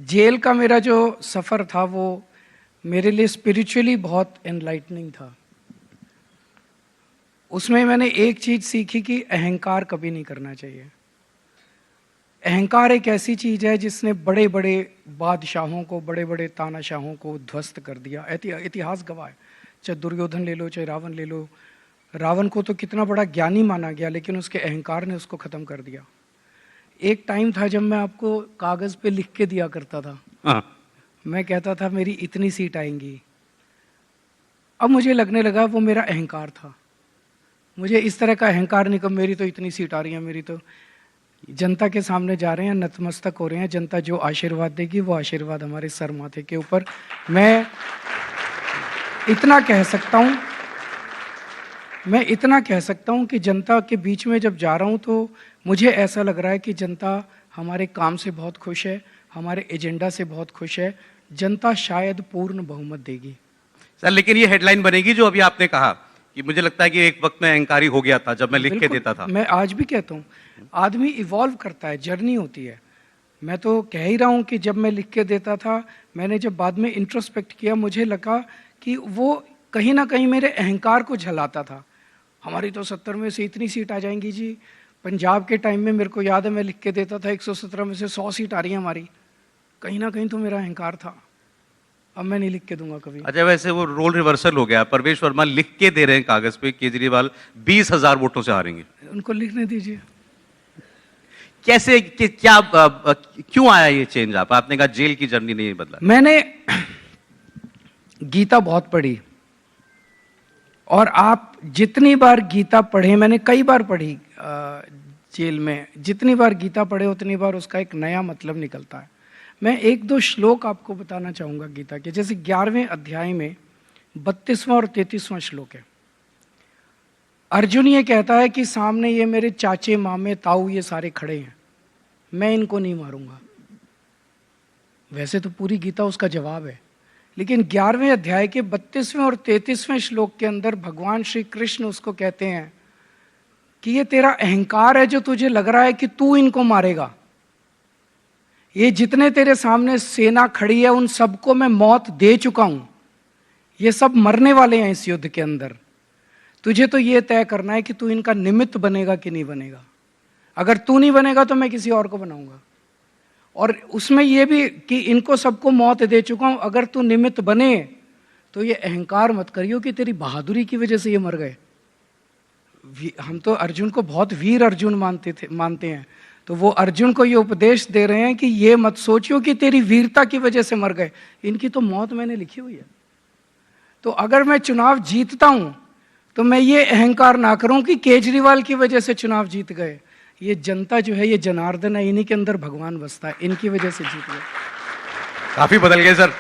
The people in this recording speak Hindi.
जेल का मेरा जो सफ़र था वो मेरे लिए स्पिरिचुअली बहुत एनलाइटनिंग था। उसमें मैंने एक चीज़ सीखी कि अहंकार कभी नहीं करना चाहिए। अहंकार एक ऐसी चीज़ है जिसने बड़े बड़े बादशाहों को, बड़े बड़े तानाशाहों को ध्वस्त कर दिया। इतिहास गवाह है, चाहे दुर्योधन ले लो, चाहे रावण ले लो। रावण को तो कितना बड़ा ज्ञानी माना गया, लेकिन उसके अहंकार ने उसको ख़त्म कर दिया। एक टाइम था जब मैं आपको कागज़ पे लिख के दिया करता था। हाँ। मैं कहता था मेरी इतनी सीट आएंगी। अब मुझे लगने लगा वो मेरा अहंकार था। मुझे इस तरह का अहंकार नहीं कि मेरी तो इतनी सीट आ रही है, मेरी तो। जनता के सामने जा रहे हैं, नतमस्तक हो रहे हैं। जनता जो आशीर्वाद देगी वो आशीर्वाद हमारे सर माथे के ऊपर। मैं इतना कह सकता हूं कि जनता के बीच में जब जा रहा हूं तो मुझे ऐसा लग रहा है कि जनता हमारे काम से बहुत खुश है, हमारे एजेंडा से बहुत खुश है। जनता शायद पूर्ण बहुमत देगी। सर, लेकिन ये हेडलाइन बनेगी जो अभी आपने कहा कि मुझे लगता है कि एक वक्त में अहंकारी हो गया था जब मैं लिख के देता था। मैं आज भी कहता हूँ, आदमी इवॉल्व करता है, जर्नी होती है। मैं तो कह ही रहा हूँ कि जब मैं लिख के देता था, मैंने जब बाद में इंट्रोस्पेक्ट किया, मुझे लगा कि वो कहीं ना कहीं मेरे अहंकार को झलाता था। हमारी तो 70 में से इतनी सीट आ जाएंगी जी। पंजाब के टाइम में मेरे को याद है मैं लिख के देता था 117 में से 100 सीट आ रही है हमारी। कहीं ना कहीं तो मेरा अहंकार था। अब मैं नहीं लिख के दूंगा कभी। अच्छा, वैसे वो रोल रिवर्सल हो गया। परवेश वर्मा लिख के दे रहे हैं कागज पे, केजरीवाल 20,000 वोटों से हारेंगे। उनको लिखने दीजिए। कैसे क्या क्यों आया ये चेंज? आपने कहा जेल की जर्नी नहीं बदला। मैंने गीता बहुत पढ़ी, और आप जितनी बार गीता पढ़े, मैंने कई बार पढ़ी जेल में, जितनी बार गीता पढ़े उतनी बार उसका एक नया मतलब निकलता है। मैं एक दो श्लोक आपको बताना चाहूंगा गीता के। जैसे 11वें अध्याय में 32वां और 33वां श्लोक है। अर्जुन ये कहता है कि सामने ये मेरे चाचे, मामे, ताऊ ये सारे खड़े हैं, मैं इनको नहीं मारूंगा। वैसे तो पूरी गीता उसका जवाब है, लेकिन 11वें अध्याय के 32वें और 33वें श्लोक के अंदर भगवान श्री कृष्ण उसको कहते हैं कि ये तेरा अहंकार है जो तुझे लग रहा है कि तू इनको मारेगा। ये जितने तेरे सामने सेना खड़ी है उन सबको मैं मौत दे चुका हूं। ये सब मरने वाले हैं इस युद्ध के अंदर। तुझे तो ये तय करना है कि तू इनका निमित्त बनेगा कि नहीं बनेगा। अगर तू नहीं बनेगा तो मैं किसी और को बनाऊंगा। और उसमें यह भी कि इनको सबको मौत दे चुका हूं, अगर तू निमित्त बने तो ये अहंकार मत करियो कि तेरी बहादुरी की वजह से ये मर गए। हम तो अर्जुन को बहुत वीर अर्जुन मानते हैं, तो वो अर्जुन को ये उपदेश दे रहे हैं कि ये मत सोचियो कि तेरी वीरता की वजह से मर गए, इनकी तो मौत मैंने लिखी हुई है। तो अगर मैं चुनाव जीतता हूं तो मैं ये अहंकार ना करूं कि केजरीवाल की वजह से चुनाव जीत गए। ये जनता जो है, ये जनार्दन है, इन्हीं के अंदर भगवान बसता है, इनकी वजह से जीत गए। काफी बदल गए सर।